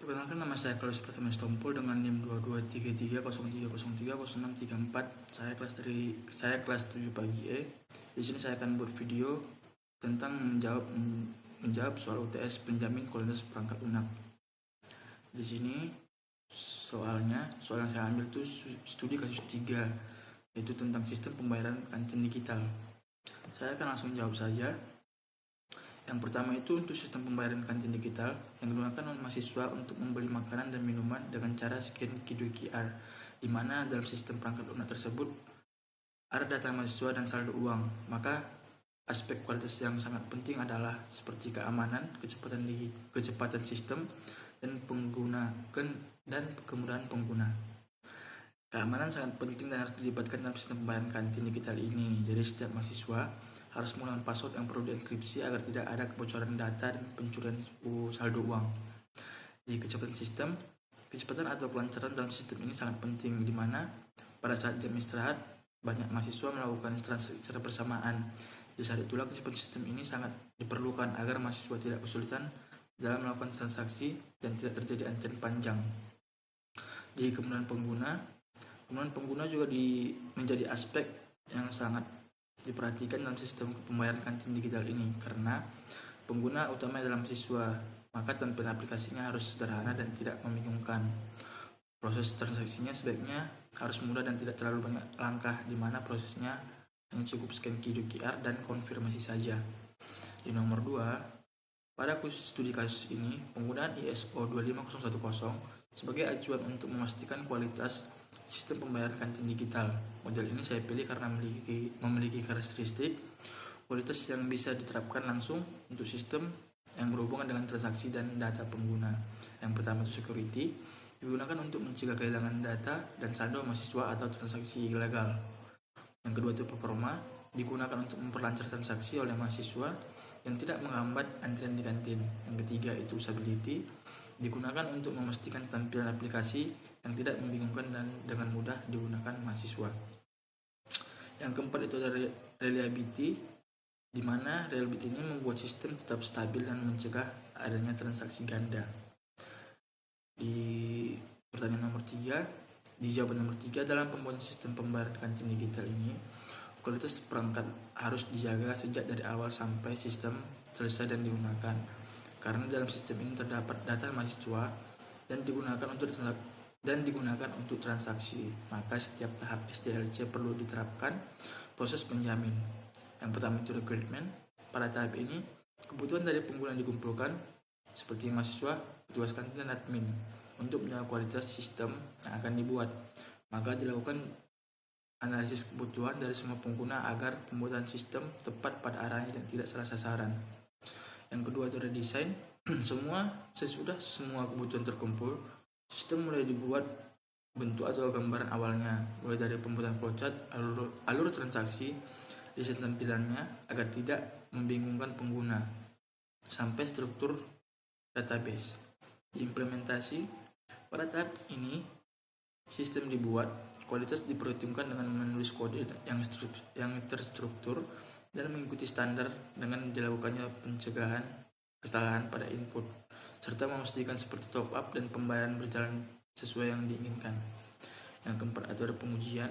Perkenalkan, nama saya Klaus Pratama Stompul dengan NIM 223303030634. Saya kelas 7 pagi E. Di sini saya akan buat video tentang menjawab soal UTS penjamin kualitas perangkat lunak. Di sini soal yang saya ambil itu studi kasus 3, yaitu tentang sistem pembayaran kantin digital. Saya akan langsung jawab saja. Yang pertama itu untuk sistem pembayaran kantin digital yang digunakan oleh mahasiswa untuk membeli makanan dan minuman dengan cara scan QR, di mana dalam sistem perangkat lunak tersebut ada data mahasiswa dan saldo uang. Maka aspek kualitas yang sangat penting adalah seperti keamanan, kecepatan sistem, dan kemudahan pengguna. Keamanan sangat penting dan harus dilibatkan dalam sistem pembayaran kantin digital ini. Jadi setiap mahasiswa harus menggunakan password yang perlu dienkripsi agar tidak ada kebocoran data dan pencurian saldo uang. Di kecepatan atau kelancaran dalam sistem ini sangat penting, di mana pada saat jam istirahat banyak mahasiswa melakukan transaksi secara bersamaan. Di saat itulah kecepatan sistem ini sangat diperlukan agar mahasiswa tidak kesulitan dalam melakukan transaksi dan tidak terjadi antrian panjang. Di kemudahan pengguna juga menjadi aspek yang sangat diperhatikan dalam sistem pembayaran kantin digital ini, karena pengguna utama dalam siswa, maka tampilan aplikasinya harus sederhana dan tidak membingungkan. Proses transaksinya sebaiknya harus mudah dan tidak terlalu banyak langkah, di mana prosesnya hanya cukup scan QR dan konfirmasi saja. Di nomor 2, pada studi kasus ini penggunaan ISO 25010 sebagai acuan untuk memastikan kualitas sistem pembayaran kantin digital. Model ini saya pilih karena memiliki karakteristik kualitas yang bisa diterapkan langsung untuk sistem yang berhubungan dengan transaksi dan data pengguna. Yang pertama itu security, digunakan untuk mencegah kehilangan data dan saldo mahasiswa atau transaksi ilegal. Yang kedua itu performa, digunakan untuk memperlancar transaksi oleh mahasiswa dan tidak menghambat antrian di kantin. Yang ketiga itu usability, digunakan untuk memastikan tampilan aplikasi yang tidak membingungkan dan dengan mudah digunakan mahasiswa. Yang keempat itu ada reliability, di mana reliability ini membuat sistem tetap stabil dan mencegah adanya transaksi ganda. Di pertanyaan nomor 3, di jawaban nomor 3, dalam pembuatan sistem pembayaran kantin digital ini, kualitas perangkat harus dijaga sejak dari awal sampai sistem selesai dan digunakan, karena dalam sistem ini terdapat data mahasiswa dan digunakan untuk transaksi, maka setiap tahap SDLC perlu diterapkan proses penjamin. Yang pertama itu requirement. Pada tahap ini, kebutuhan dari pengguna dikumpulkan seperti mahasiswa, petugas kantin, dan admin untuk menjaga kualitas sistem yang akan dibuat. Maka dilakukan analisis kebutuhan dari semua pengguna agar pembuatan sistem tepat pada arahnya dan tidak salah sasaran. Yang kedua itu redesign. Sesudah semua kebutuhan terkumpul, sistem mulai dibuat bentuk atau gambaran awalnya, mulai dari pembuatan flowchart, alur transaksi, desain tampilannya agar tidak membingungkan pengguna, sampai struktur database. Implementasi, pada tahap ini sistem dibuat, kualitas diperhitungkan dengan menulis kode yang terstruktur dan mengikuti standar dengan dilakukannya pencegahan kesalahan pada input, serta memastikan seperti top up dan pembayaran berjalan sesuai yang diinginkan. Yang keempat ada pengujian.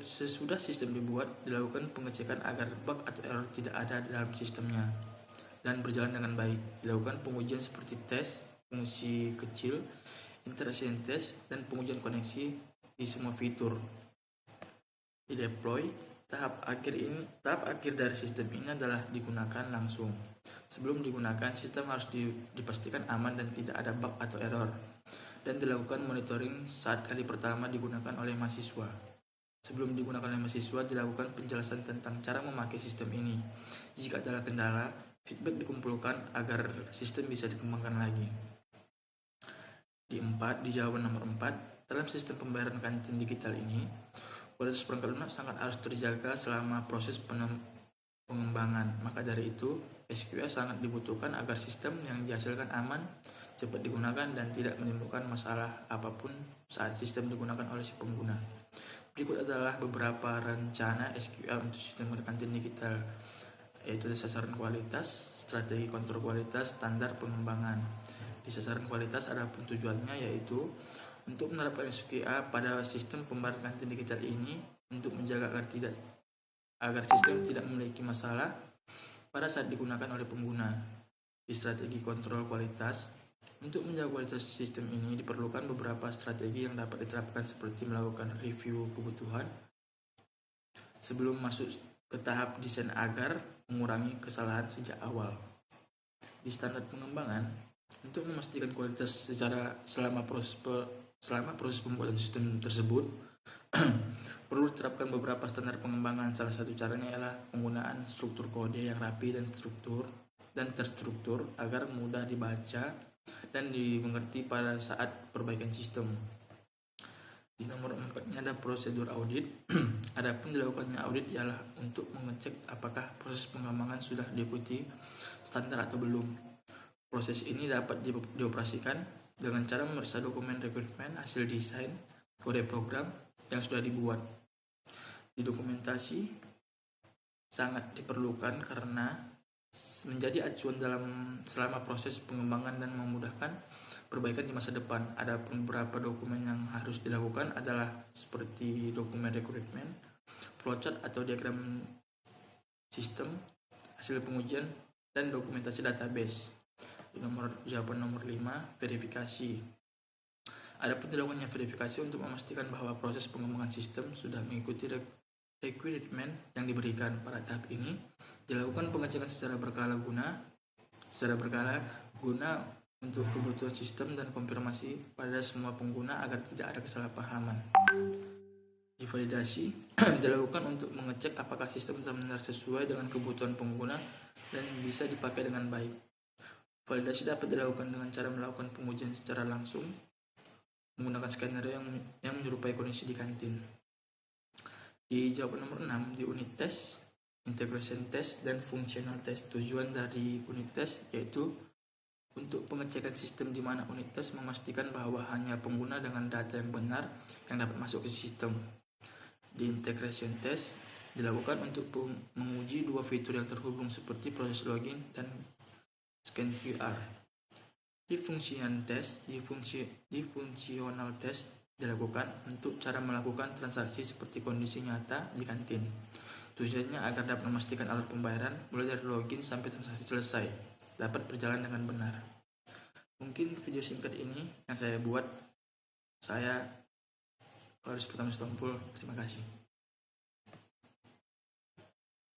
Sesudah sistem dibuat, dilakukan pengecekan agar bug atau error tidak ada dalam sistemnya dan berjalan dengan baik. Dilakukan pengujian seperti tes fungsi kecil, interaction test, dan pengujian koneksi di semua fitur. Di deploy, tahap akhir dari sistem ini adalah digunakan langsung. Sebelum digunakan, sistem harus dipastikan aman dan tidak ada bug atau error, dan dilakukan monitoring saat kali pertama digunakan oleh mahasiswa. Sebelum digunakan oleh mahasiswa, dilakukan penjelasan tentang cara memakai sistem ini. Jika ada kendala, feedback dikumpulkan agar sistem bisa dikembangkan lagi. Di jawaban nomor 4, dalam sistem pembayaran kantin digital ini, kualitas perangkat lunak sangat harus terjaga selama proses pengembangan. Maka dari itu, SQL sangat dibutuhkan agar sistem yang dihasilkan aman, cepat digunakan, dan tidak menimbulkan masalah apapun saat sistem digunakan oleh si pengguna. Berikut adalah beberapa rencana SQL untuk sistem kantin digital, yaitu sasaran kualitas, strategi kontrol kualitas, standar pengembangan. Di Di sasaran kualitas adapun tujuannya yaitu untuk menerapkan SQA pada sistem pembayaran kantin digital ini untuk menjaga agar sistem tidak memiliki masalah pada saat digunakan oleh pengguna. Di strategi kontrol kualitas, untuk menjaga kualitas sistem ini diperlukan beberapa strategi yang dapat diterapkan seperti melakukan review kebutuhan sebelum masuk ke tahap desain agar mengurangi kesalahan sejak awal. Di standar pengembangan, untuk memastikan kualitas selama proses pembuatan sistem tersebut perlu diterapkan beberapa standar pengembangan. Salah satu caranya ialah penggunaan struktur kode yang rapi dan terstruktur agar mudah dibaca dan dimengerti pada saat perbaikan sistem. Di nomor 4-nya ada prosedur audit. Adapun dilakukannya audit ialah untuk mengecek apakah proses pengembangan sudah diikuti standar atau belum. Proses ini dapat dioperasikan dengan cara memeriksa dokumen requirement, hasil desain, kode program yang sudah dibuat. Di dokumentasi sangat diperlukan karena menjadi acuan selama proses pengembangan dan memudahkan perbaikan di masa depan. Adapun beberapa dokumen yang harus dilakukan adalah seperti dokumen requirement, flowchart atau diagram sistem, hasil pengujian, dan dokumentasi database. Jawaban nomor 5, verifikasi. Adapun dilakukannya verifikasi untuk memastikan bahwa proses pengembangan sistem sudah mengikuti requirement yang diberikan. Pada tahap ini dilakukan pengecekan secara berkala guna untuk kebutuhan sistem dan konfirmasi pada semua pengguna agar tidak ada kesalahpahaman. Di validasi dilakukan untuk mengecek apakah sistem benar-benar sesuai dengan kebutuhan pengguna dan bisa dipakai dengan baik. Validasi dapat dilakukan dengan cara melakukan pengujian secara langsung menggunakan skenario yang menyerupai kondisi di kantin. Di jawaban nomor 6, di unit test, integration test, dan functional test. Tujuan dari unit test yaitu untuk pengecekan sistem di mana unit test memastikan bahwa hanya pengguna dengan data yang benar yang dapat masuk ke sistem. Di integration test dilakukan untuk menguji dua fitur yang terhubung seperti proses login dan scan QR. Di functional test dilakukan untuk cara melakukan transaksi seperti kondisi nyata di kantin. Tujuannya agar dapat memastikan alur pembayaran mulai dari login sampai transaksi selesai dapat berjalan dengan benar. Mungkin video singkat ini yang saya buat. Saya Clarus Pratama Sitompul. Terima kasih.